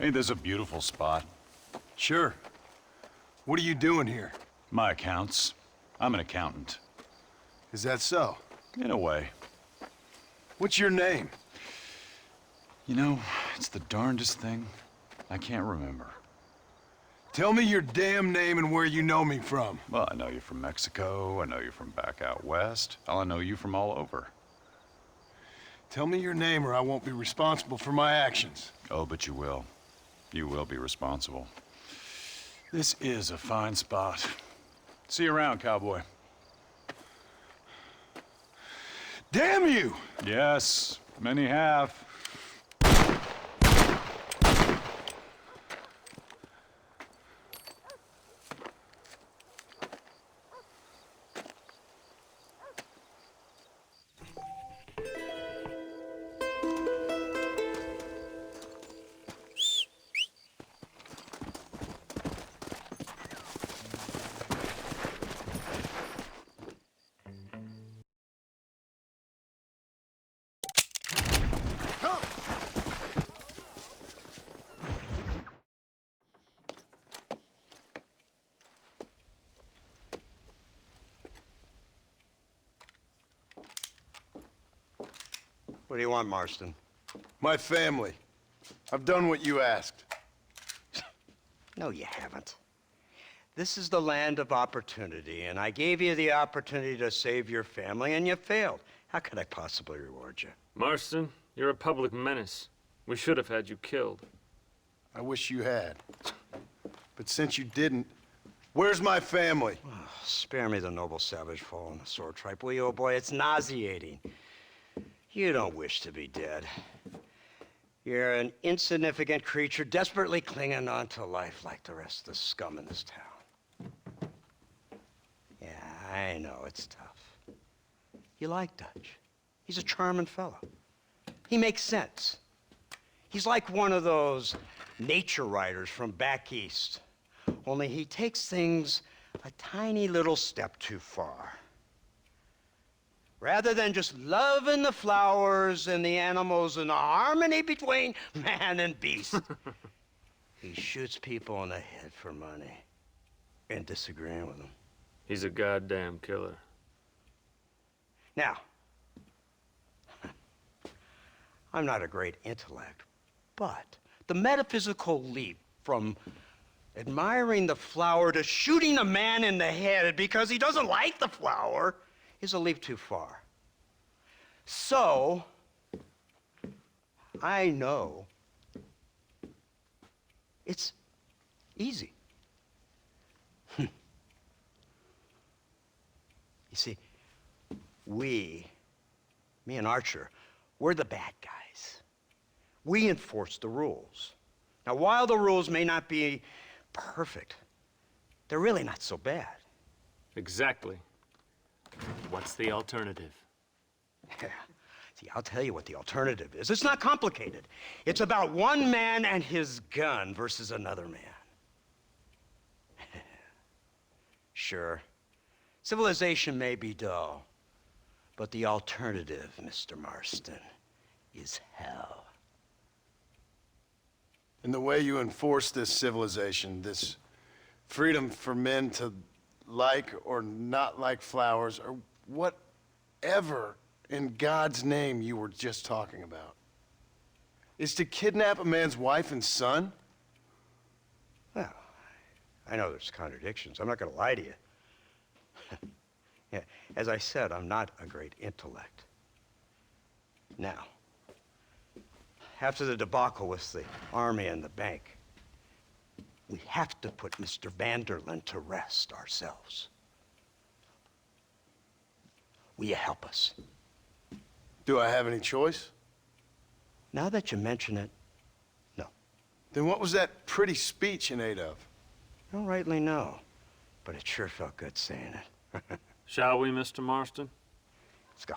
Ain't this a beautiful spot? Sure. What are you doing here? My accounts. I'm an accountant. Is that so? In a way. What's your name? You know, it's the darndest thing. I can't remember. Tell me your damn name and where you know me from. Well, I know you from Mexico. I know you from back out west. I know you from all over. Tell me your name or I won't be responsible for my actions. Oh, but you will. You will be responsible. This is a fine spot. See you around, cowboy. Damn you! Yes, many have. What do you want, Marston? My family. I've done what you asked. No, you haven't. This is the land of opportunity, and I gave you the opportunity to save your family, and you failed. How could I possibly reward you? Marston, you're a public menace. We should have had you killed. I wish you had. But since you didn't, where's my family? Oh, spare me the noble savage fall on the sword tripe, will you, old boy? It's nauseating. You don't wish to be dead. You're an insignificant creature desperately clinging on to life like the rest of the scum in this town. Yeah, I know, it's tough. You like Dutch. He's a charming fellow. He makes sense. He's like one of those nature writers from back east. Only he takes things a tiny little step too far. Rather than just loving the flowers and the animals and the harmony between man and beast, he shoots people in the head for money and disagreeing with them. He's a goddamn killer. Now, I'm not a great intellect, but the metaphysical leap from admiring the flower to shooting a man in the head because he doesn't like the flower is a leap too far. So, I know it's easy. You see, me and Archer, we're the bad guys. We enforce the rules. Now, while the rules may not be perfect, they're really not so bad. Exactly. What's the alternative? Yeah. See, I'll tell you what the alternative is. It's not complicated. It's about one man and his gun versus another man. Sure, civilization may be dull, but the alternative, Mr. Marston, is hell. And the way you enforce this civilization, this freedom for men to like or not like flowers, or whatever in God's name you were just talking about, is to kidnap a man's wife and son? Well, I know there's contradictions. I'm not going to lie to you. Yeah, as I said, I'm not a great intellect. Now, after the debacle with the army and the bank, we have to put Mr. Vanderlyn to rest ourselves. Will you help us? Do I have any choice? Now that you mention it, no. Then what was that pretty speech in aid of? I don't rightly know, but it sure felt good saying it. Shall we, Mr. Marston? Let's go.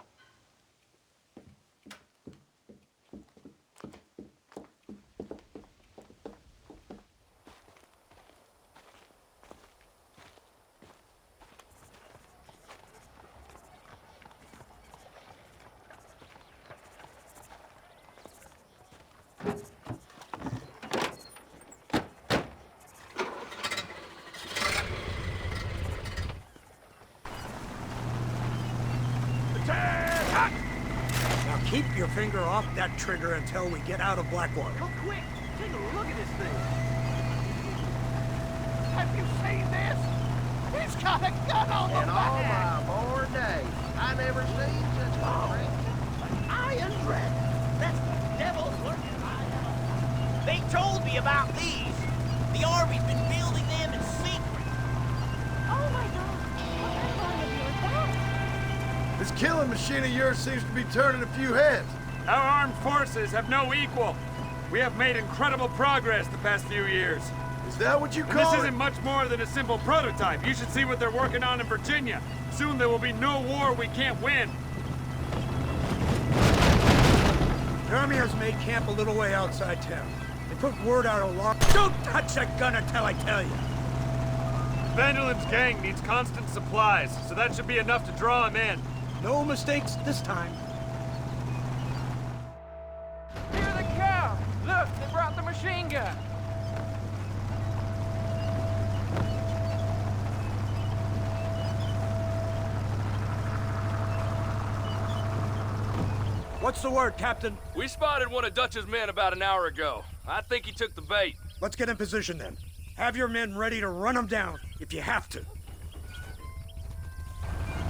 keep your finger off that trigger until we get out of Blackwater. Come quick! Take a look at this thing! Have you seen this? He's got a gun on the In all back! my born days, I never seen such a thing. An iron dragon! That's the devil's lurking hideout. They told me about these. The Army's been building them in secret. Oh my god, what a fun of yours that? This killing machine of yours seems to be turning a few heads. Our armed forces have no equal. We have made incredible progress the past few years. Is that what you And call this it? isn't much more than a simple prototype. You should see what they're working on in Virginia. Soon there will be no war we can't win. The Army has made camp a little way outside town. They put word out along. Don't touch that gun until I tell you! Van der Lim's gang needs constant supplies, so that should be enough to draw him in. No mistakes this time. Here they come! Look, they brought the machine gun! What's the word, Captain? We spotted one of Dutch's men about an hour ago. I think he took the bait. Let's get in position then. Have your men ready to run them down if you have to.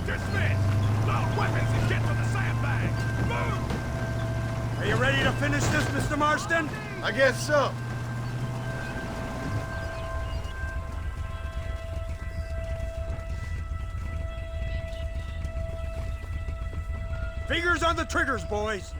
Dismiss! Load weapons and get to the sandbag! Move! Are you ready to finish this, Mr. Marston? I guess so. Fingers on the triggers, boys.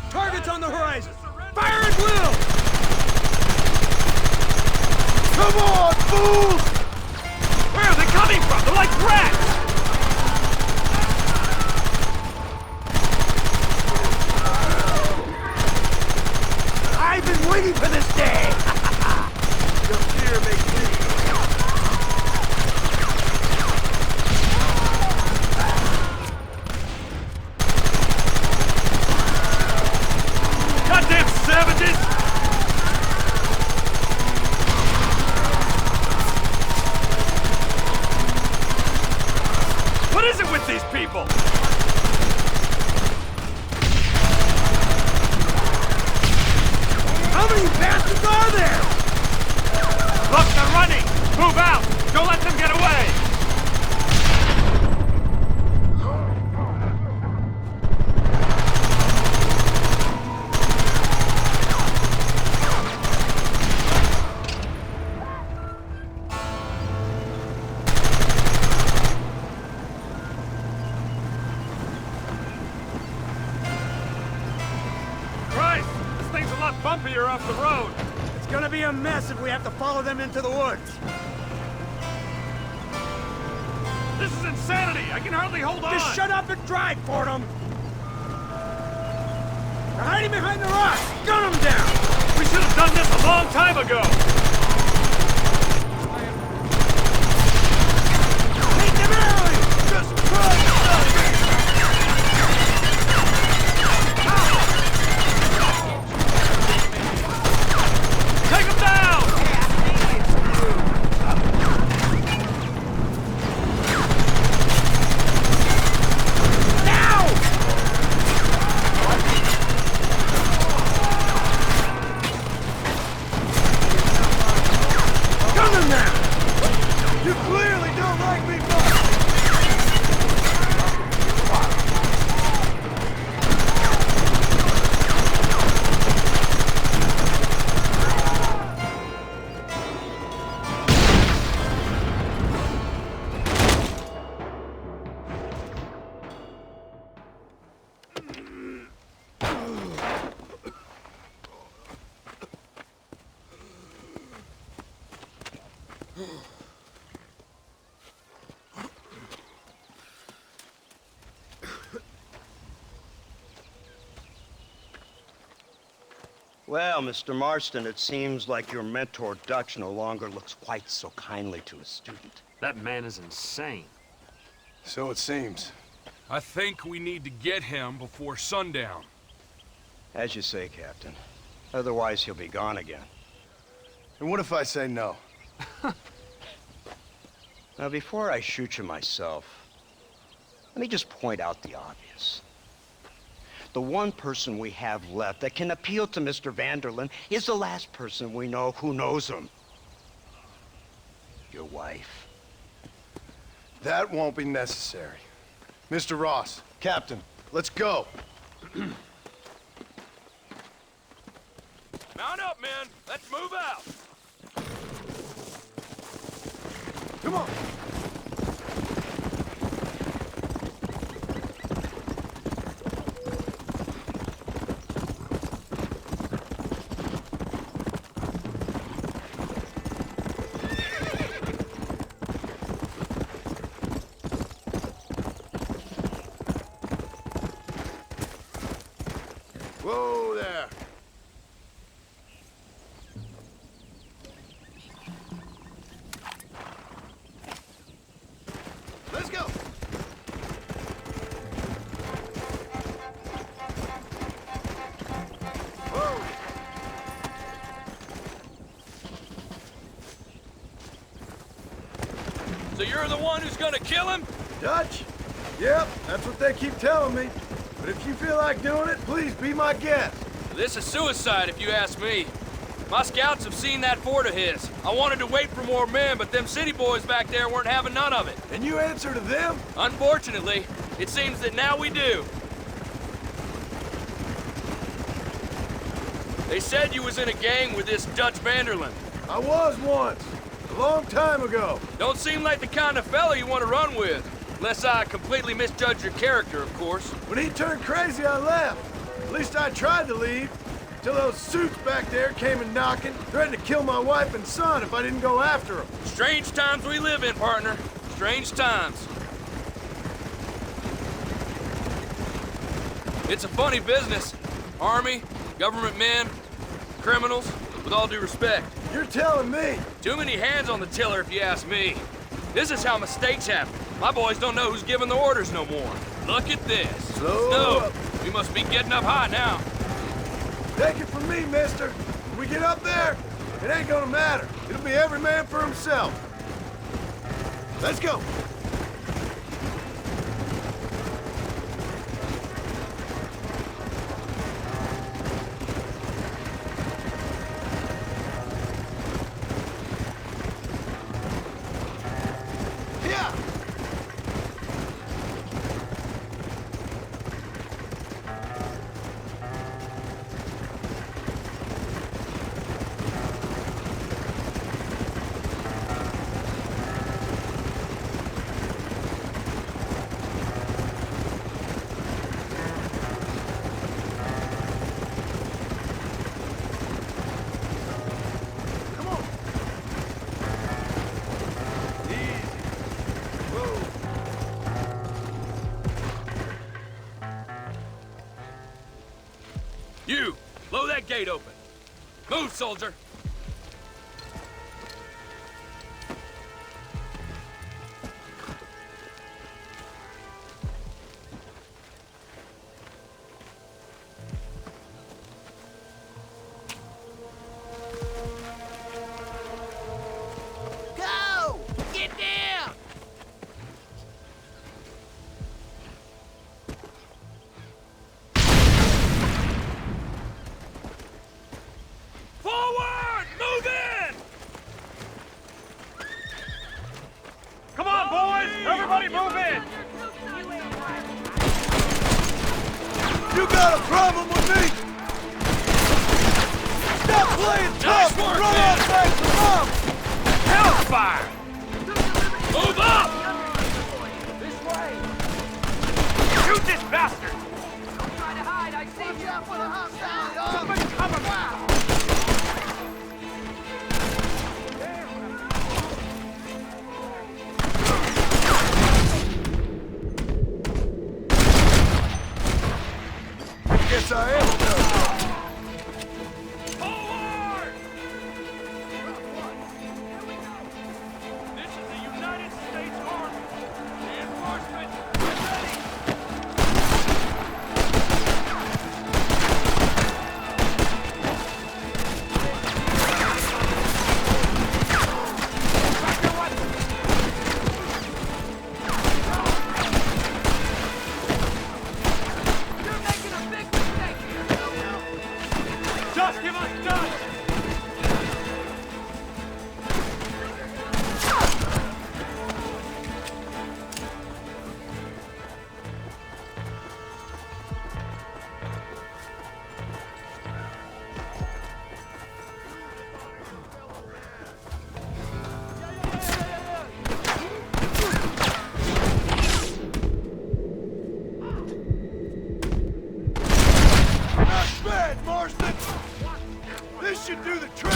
Targets on the horizon. Fire at will! Come on, fools! Where are they coming from? They're like rats! I've been waiting for this day! Your fear makes me... Goddamn savages! What is it with these people? How many bastards are there? Look, they're running! Move out! Don't let them get away! Christ! This thing's a lot bumpier off the road! It's gonna be a mess if we have to follow them into the woods. This is insanity! I can hardly hold on! Just shut up and drive, Fordham! They're hiding behind the rocks! Gun them down! We should have done this a long time ago! Take them early! Just Take them down! gun them down! You clearly don't like me much! Well, Mr. Marston, it seems like your mentor Dutch no longer looks quite so kindly to his student. That man is insane. So it seems. I think we need to get him before sundown. As you say, Captain. Otherwise, he'll be gone again. And what if I say no? Now, before I shoot you myself, let me just point out the obvious. The one person we have left that can appeal to Mr. Vanderlyn is the last person we know who knows him. Your wife. That won't be necessary. Mr. Ross, Captain, let's go. Mount up, men. Let's move out. Come on. Whoa there. Let's go. Whoa. So you're the one who's gonna kill him? Dutch? Yep, that's what they keep telling me. But if you feel like doing it, please be my guest. This is suicide, if you ask me. My scouts have seen that fort of his. I wanted to wait for more men, but them city boys back there weren't having none of it. And you answer to them? Unfortunately, it seems that now we do. They said you was in a gang with this Dutch Vanderlyn. I was once. A long time ago. Don't seem like the kind of fella you want to run with. Unless I completely misjudged your character, of course. When he turned crazy, I left. At least I tried to leave. Till those suits back there came and knocking, threatened to kill my wife and son if I didn't go after them. Strange times we live in, partner. Strange times. It's a funny business. Army, government men, criminals, with all due respect. You're telling me? Too many hands on the tiller, if you ask me. This is how mistakes happen. My boys don't know who's giving the orders no more. Look at this. Slow up. We must be getting up high now. Take it from me, mister. When we get up there, it ain't gonna matter. It'll be every man for himself. Let's go. You, blow that gate open. Move, soldier. Go! Get down! Forward! Move in! Come on, boys! Everybody move in! You got a problem with me? Stop playing tough! work, Run man. off back to mom! Hellfire! Move up! This way! Shoot this bastard! Don't try to hide, I see you! Out for the hostile, y'all. Somebody cover me! Guess I am done. Forward! This is the United States Army. Reinforcements, get ready! This should do the trick!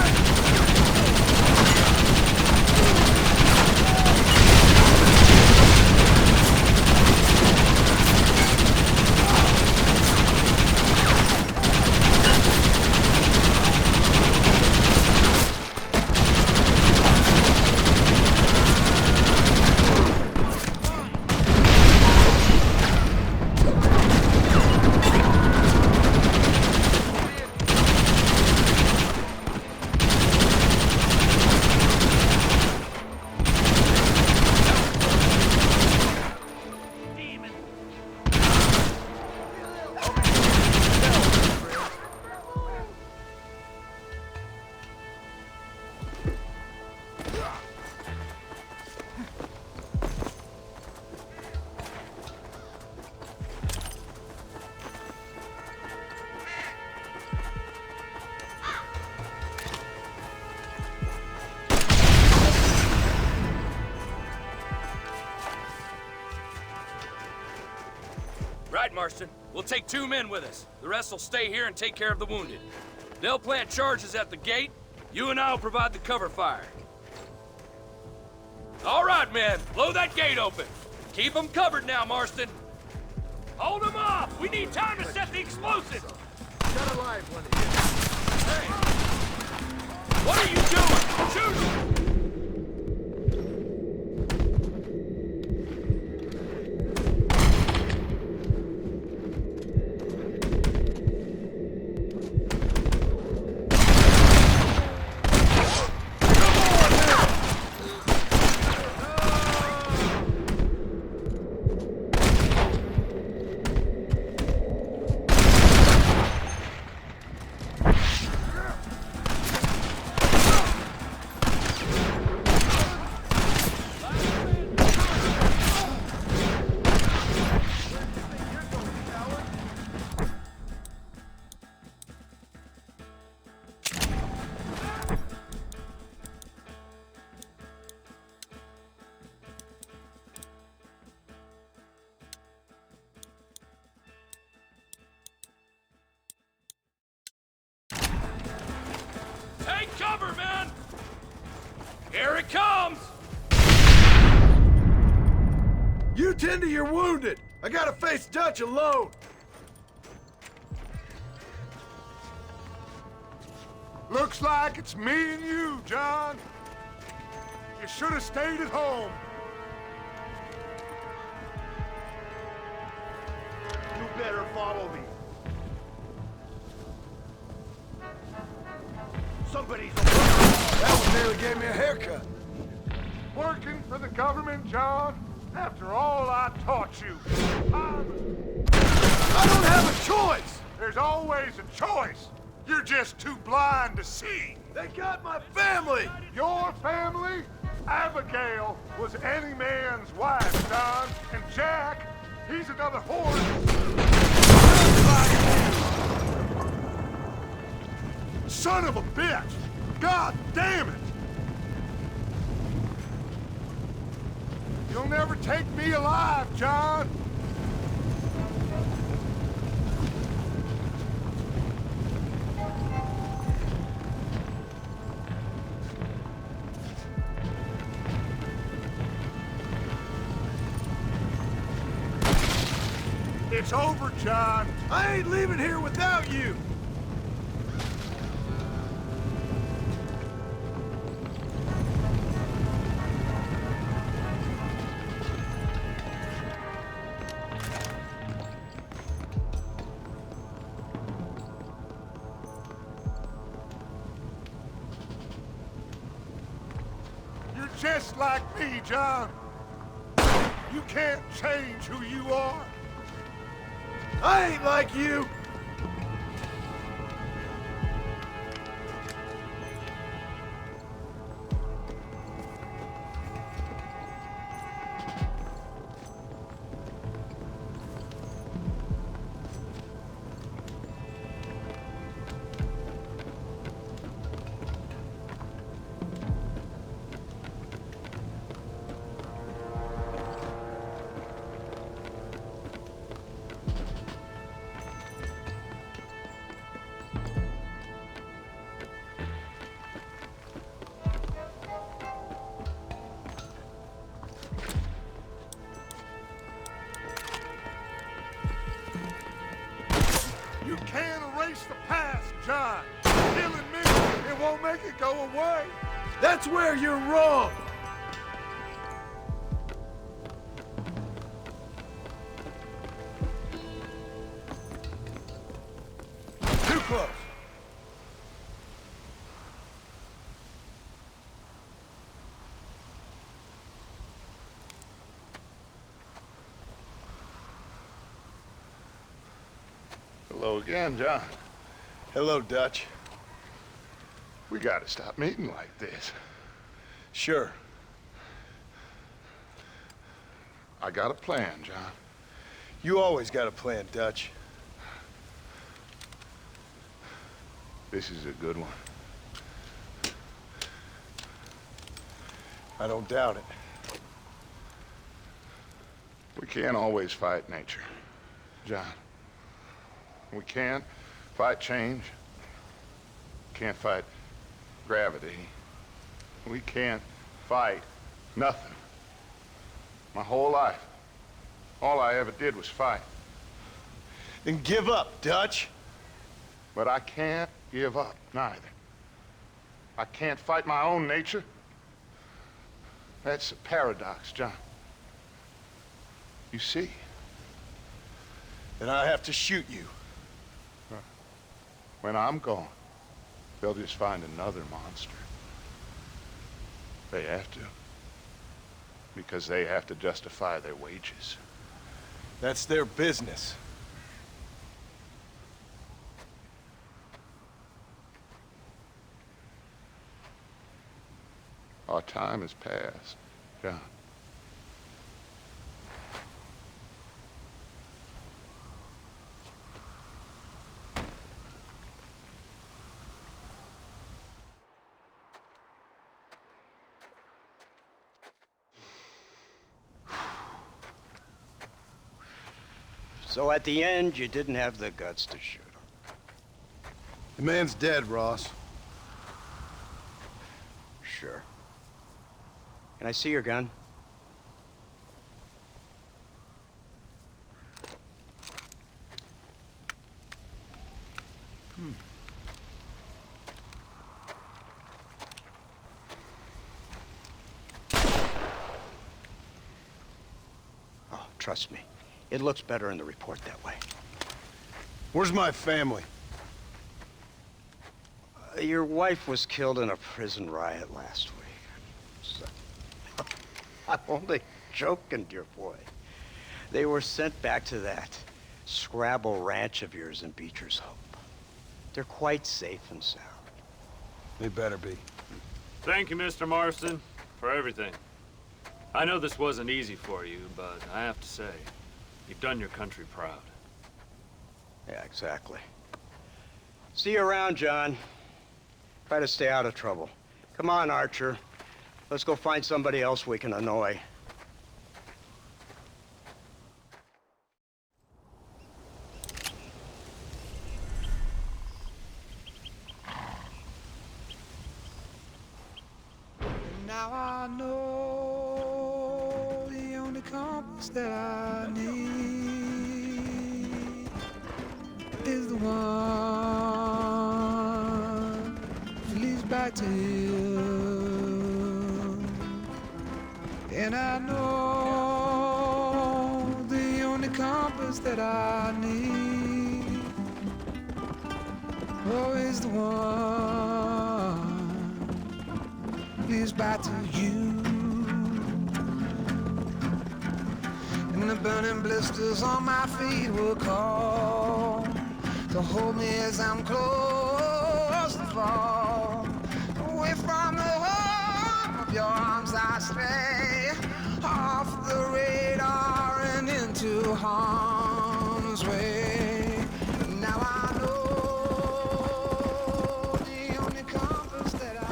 Right, Marston. We'll take 2 men with us. The rest will stay here and take care of the wounded. They'll plant charges at the gate. You and I'll provide the cover fire. All right, men. Blow that gate open. Keep them covered now, Marston. Hold them off! We need time to set the explosive! Got a live one here. Hey! What are you doing? Shoot! Take cover, man! Here it comes! You tend to your wounded! I gotta face Dutch alone! Looks like it's me and you, John. You should have stayed at home. You better follow me. Somebody's That one nearly gave me a haircut. Working for the government, John? After all I taught you. I don't have a choice! There's always a choice. You're just too blind to see. They got my family! Your family? Abigail was any man's wife, John. And Jack, he's another horse. Son of a bitch! God damn it! You'll never take me alive, John! It's over, John. I ain't leaving here without you! You're just like me, John. You can't change who you are. I ain't like you! You can't erase the past, John. Killing me, it won't make it go away. That's where you're wrong. Too close. Hello again, John. Hello, Dutch. We gotta stop meeting like this. Sure. I got a plan, John. You always got a plan, Dutch. This is a good one. I don't doubt it. We can't always fight nature, John. We can't fight change. Can't fight gravity. We can't fight nothing. My whole life, all I ever did was fight. Then give up, Dutch. But I can't give up, neither. I can't fight my own nature. That's a paradox, John. You see? Then I have to shoot you. When I'm gone, they'll just find another monster. They have to. Because they have to justify their wages. That's their business. Our time has passed, John. So at the end, you didn't have the guts to shoot him. The man's dead, Ross. Sure. Can I see your gun? Oh, trust me. It looks better in the report that way. Where's my family? Your wife was killed in a prison riot last week. So, I'm only joking, dear boy. They were sent back to that Scrabble ranch of yours in Beecher's Hope. They're quite safe and sound. They better be. Thank you, Mr. Marston, for everything. I know this wasn't easy for you, but I have to say, you've done your country proud. Yeah, exactly. See you around, John. Try to stay out of trouble. Come on, Archer. Let's go find somebody else we can annoy. Now I know the only compass that I need is the one that leads back to you. And I know the only compass that I need, oh, is the one leads back to you. And the burning blisters on my feet will call to hold me as I'm close to fall. Away from the home of your arms I stray, off the radar and into harm's way. Now I know the only compass that I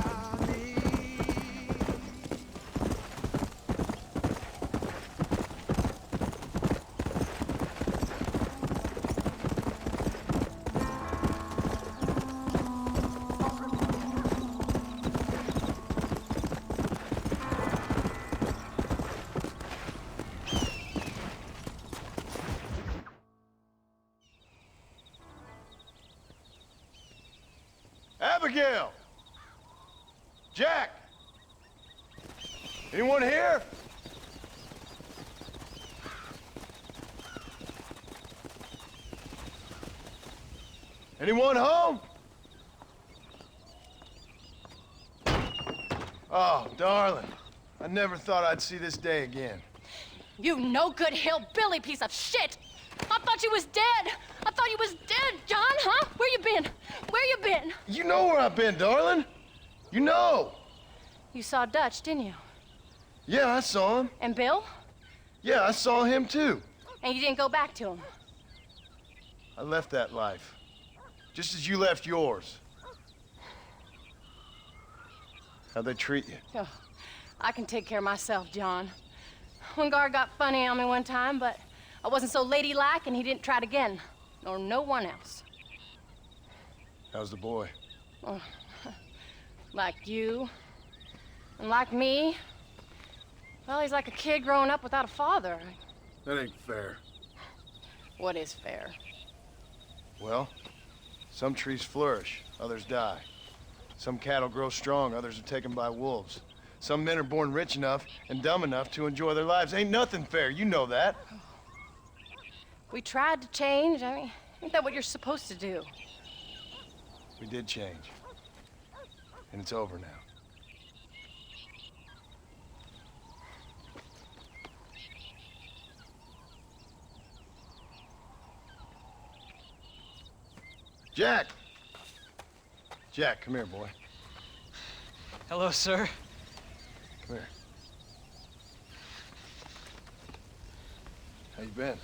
Abigail! Jack! Anyone here? Anyone home? Oh, darling. I never thought I'd see this day again. You no-good hillbilly piece of shit! I thought you was dead! I thought you was dead, John, huh? Where you been? Where you been? You know where I've been, darling. You know. You saw Dutch, didn't you? Yeah, I saw him. And Bill? Yeah, I saw him too. And you didn't go back to him? I left that life. Just as you left yours. How'd they treat you? Oh, I can take care of myself, John. One guard got funny on me one time, but I wasn't so ladylike and he didn't try it again. Nor no one else. How's the boy? Oh, like you. And like me. Well, he's like a kid growing up without a father. That ain't fair. What is fair? Well, some trees flourish, others die. Some cattle grow strong, others are taken by wolves. Some men are born rich enough and dumb enough to enjoy their lives. Ain't nothing fair, you know that. We tried to change. I mean, ain't that what you're supposed to do? We did change. And it's over now. Jack! Jack, come here, boy. Hello, sir. Come here. How you been?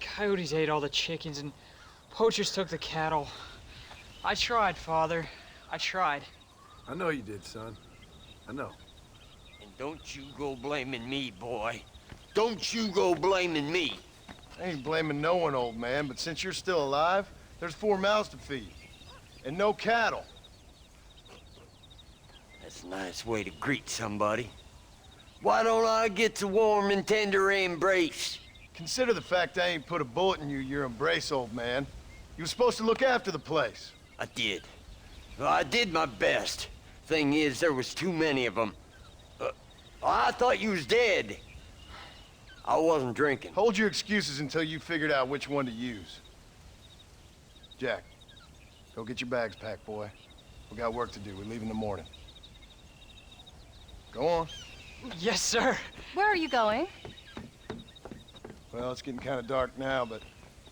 Coyotes ate all the chickens and poachers took the cattle. I tried, Father. I tried. I know you did, son. I know. And don't you go blaming me, boy. Don't you go blaming me. I ain't blaming no one, old man, but since you're still alive, there's 4 mouths to feed. And no cattle. That's a nice way to greet somebody. Why don't I get the warm and tender embrace? Consider the fact I ain't put a bullet in your embrace, old man. You were supposed to look after the place. I did. Well, I did my best. Thing is, there was too many of them. I thought you was dead. I wasn't drinking. Hold your excuses until you figured out which one to use. Jack, go get your bags packed, boy. We got work to do. We leave in the morning. Go on. Yes, sir. Where are you going? Well, it's getting kind of dark now, but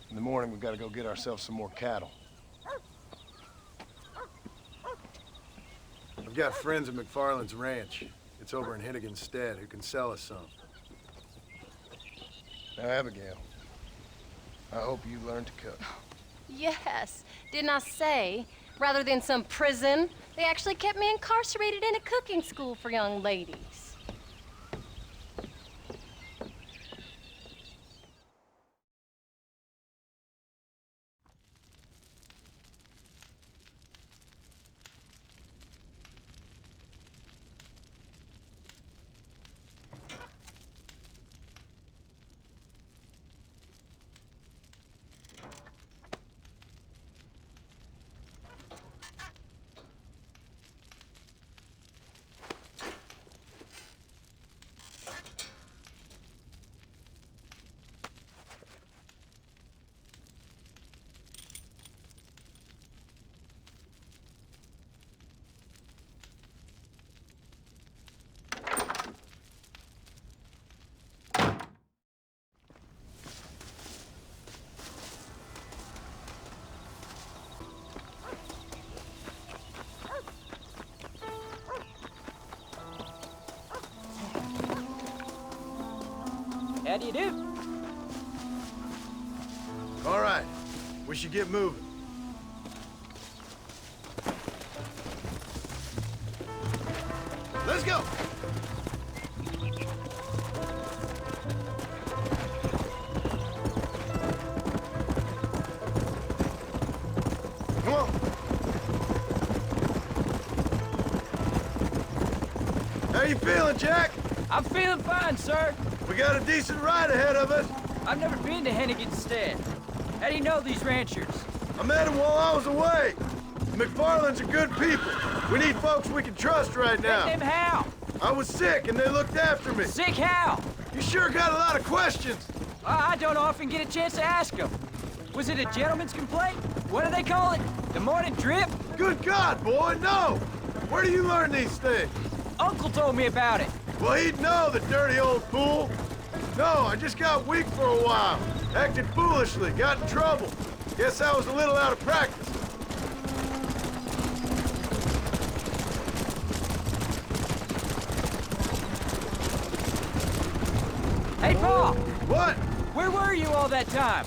in the morning we've got to go get ourselves some more cattle. I've got friends at McFarland's ranch. It's over in Hennigan's stead who can sell us some. Now, Abigail, I hope you learn to cook. Yes. Didn't I say, rather than some prison, they actually kept me incarcerated in a cooking school for young ladies. How do you do? All right, we should get moving. Let's go! Come on! How you feeling, Jack? I'm feeling fine, sir. We got a decent ride ahead of us. I've never been to Hennigan's stead. How do you know these ranchers? I met him while I was away. The McFarlanes are good people. We need folks we can trust right now. Met them how? I was sick and they looked after me. Sick how? You sure got a lot of questions. I don't often get a chance to ask them. Was it a gentleman's complaint? What do they call it? The morning drip? Good God, boy, no! Where do you learn these things? Uncle told me about it. Well, he'd know, the dirty old fool. No, I just got weak for a while. Acted foolishly, got in trouble. Guess I was a little out of practice. Hey, Paul! What? Where were you all that time?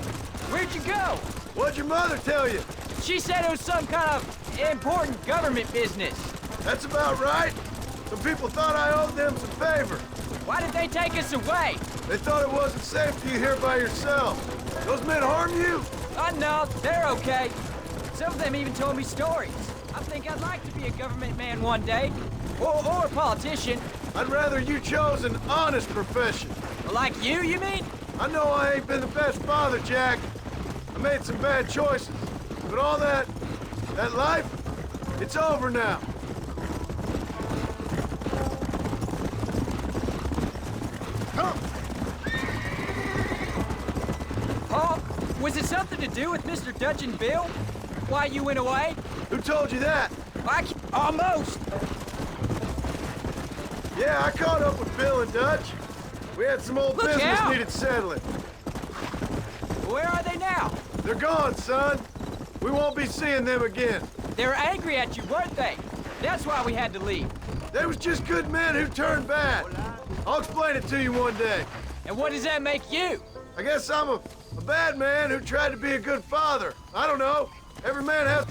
Where'd you go? What'd your mother tell you? She said it was some kind of important government business. That's about right. Some people thought I owed them some favor. Why did they take us away? They thought it wasn't safe for you here by yourself. Those men harm you? No, they're okay. Some of them even told me stories. I think I'd like to be a government man one day. Or a politician. I'd rather you chose an honest profession. Like you mean? I know I ain't been the best father, Jack. I made some bad choices. But all that life, it's over now. Come! Paul, was it something to do with Mr. Dutch and Bill? Why you went away? Who told you that? Almost. Yeah, I caught up with Bill and Dutch. We had some old Look business out! needed settling. Where are they now? They're gone, son. We won't be seeing them again. They were angry at you, weren't they? That's why we had to leave. They was just good men who turned bad. I'll explain it to you one day. And what does that make you? I guess I'm a bad man who tried to be a good father. I don't know. Every man has...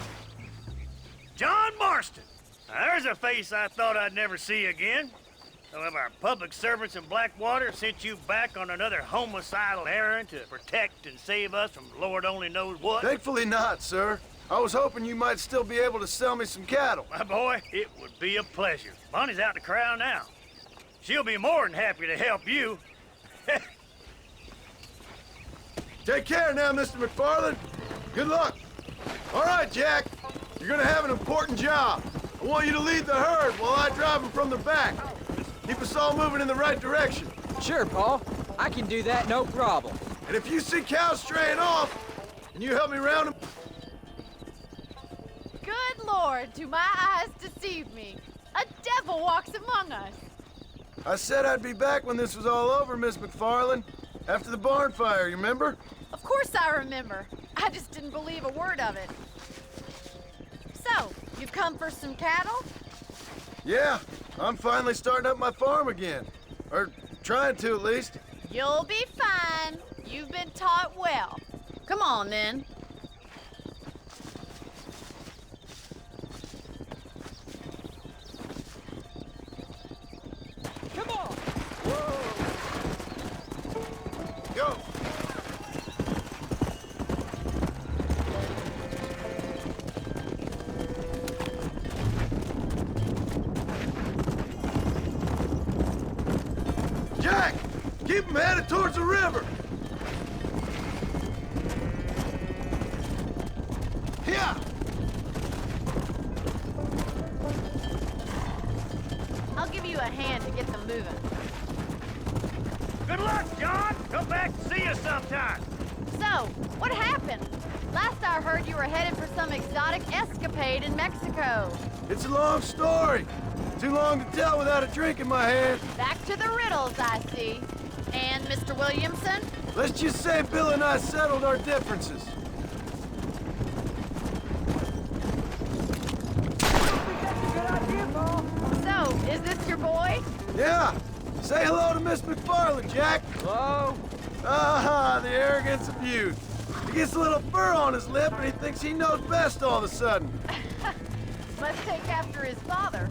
John Marston. Now, there's a face I thought I'd never see again. Some of our public servants in Blackwater sent you back on another homicidal errand to protect and save us from Lord only knows what. Thankfully not, sir. I was hoping you might still be able to sell me some cattle. My boy, it would be a pleasure. Bonnie's out to corral now. She'll be more than happy to help you. Take care now, Mr. McFarland. Good luck. All right, Jack. You're gonna have an important job. I want you to lead the herd while I drive them from the back. Keep us all moving in the right direction. Sure, Paul. I can do that, no problem. And if you see cows straying off, can you help me round them? Good Lord, do my eyes deceive me? A devil walks among us. I said I'd be back when this was all over, Miss McFarland. After the barn fire, you remember? Of course I remember. I just didn't believe a word of it. So, you come for some cattle? Yeah, I'm finally starting up my farm again. Or trying to, at least. You'll be fine. You've been taught well. Come on, then. Come on! Whoa! Go! Jack! Keep them headed towards the river! Here! I'll give you a hand to get them moving. Good luck, John. Come back and see us sometime. So, what happened? Last I heard you were headed for some exotic escapade in Mexico. It's a long story. Too long to tell without a drink in my hand. Back to the riddles, I see. And Mr. Williamson? Let's just say Bill and I settled our differences. So, is this your boy? Yeah. Say hello to Miss McFarland, Jack. Hello? Ah, the arrogance of youth. He gets a little fur on his lip and he thinks he knows best all of a sudden. Must take after his father.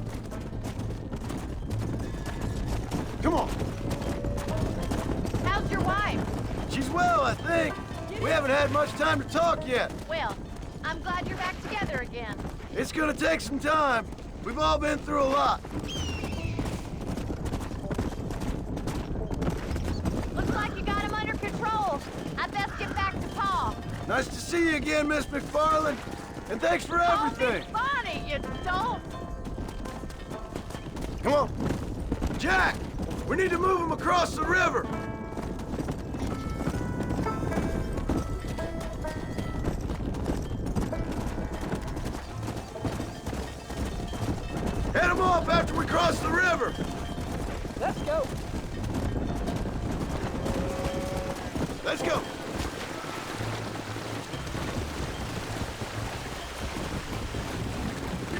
Come on. How's your wife? She's well, I think. We haven't had much time to talk yet. Well, I'm glad you're back together again. It's gonna take some time. We've all been through a lot. Looks like you got him under control. I best get back to Pa. Nice to see you again, Miss McFarland. And thanks for everything. Call me Bonnie, you dope. Come on. Jack, we need to move him across the river. Head him off after we cross the river. Let's go. Let's go.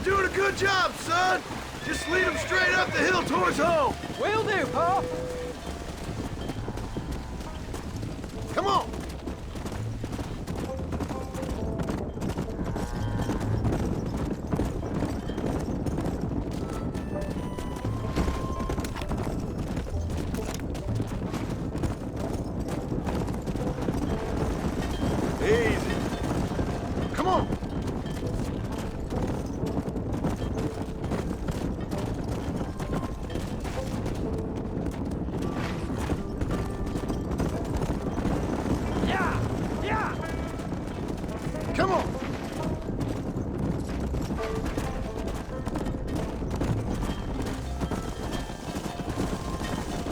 You're doing a good job, son. Just lead him straight up the hill towards home. Will do, Pa. Come on. Easy. Come on. Yeah. Come on.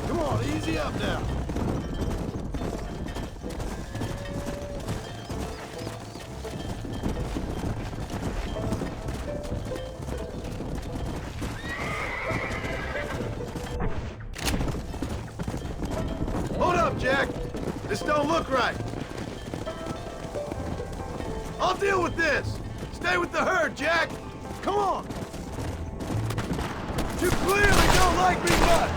Come on, easy up now. Hold up, Jack. This don't look right. I'll deal with this. Stay with the herd, Jack. Come on. You clearly don't like me much.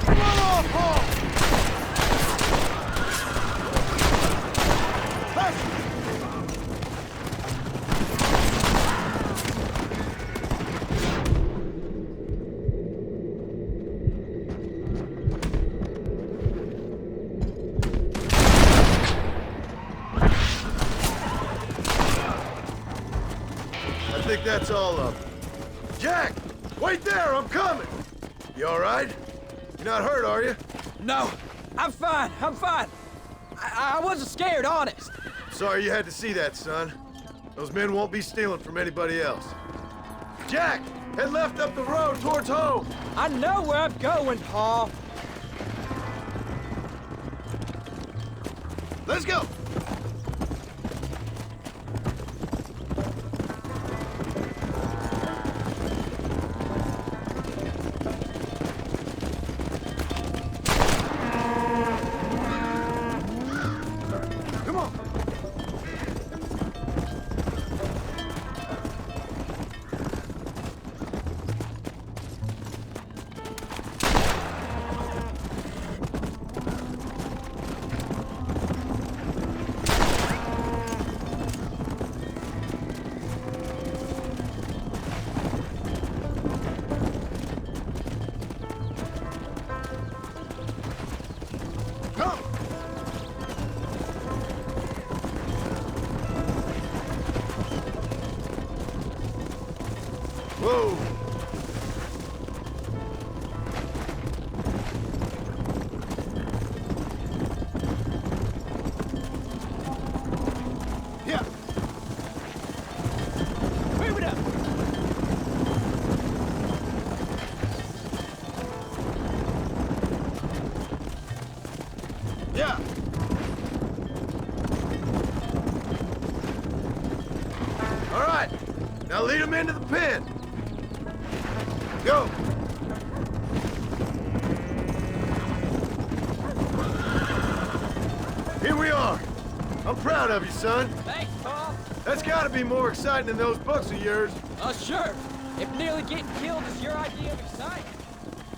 Come on, Paul. Touch it. I think that's all of them. Jack! Wait there, I'm coming! You all right? You're not hurt, are you? No, I'm fine. I wasn't scared, honest. Sorry you had to see that, son. Those men won't be stealing from anybody else. Jack! Head left up the road towards home! I know where I'm going, Pa. Let's go! Come on! Come! Whoa! Yeah! Move it up. Yeah! All right, now lead them into the pen. Go! Here we are. I'm proud of you, son. Thanks, Pa. That's gotta be more exciting than those books of yours. Sure. If nearly getting killed is your idea of excitement.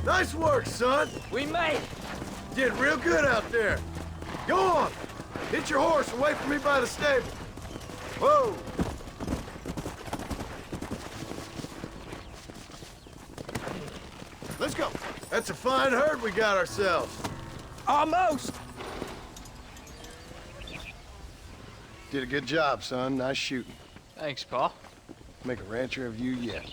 Nice work, son. We made it. Did real good out there. Go on. Hit your horse and wait for me by the stable. Whoa. Let's go. That's a fine herd we got ourselves. Almost. Did a good job, son. Nice shooting. Thanks, Pa. Make a rancher of you yet.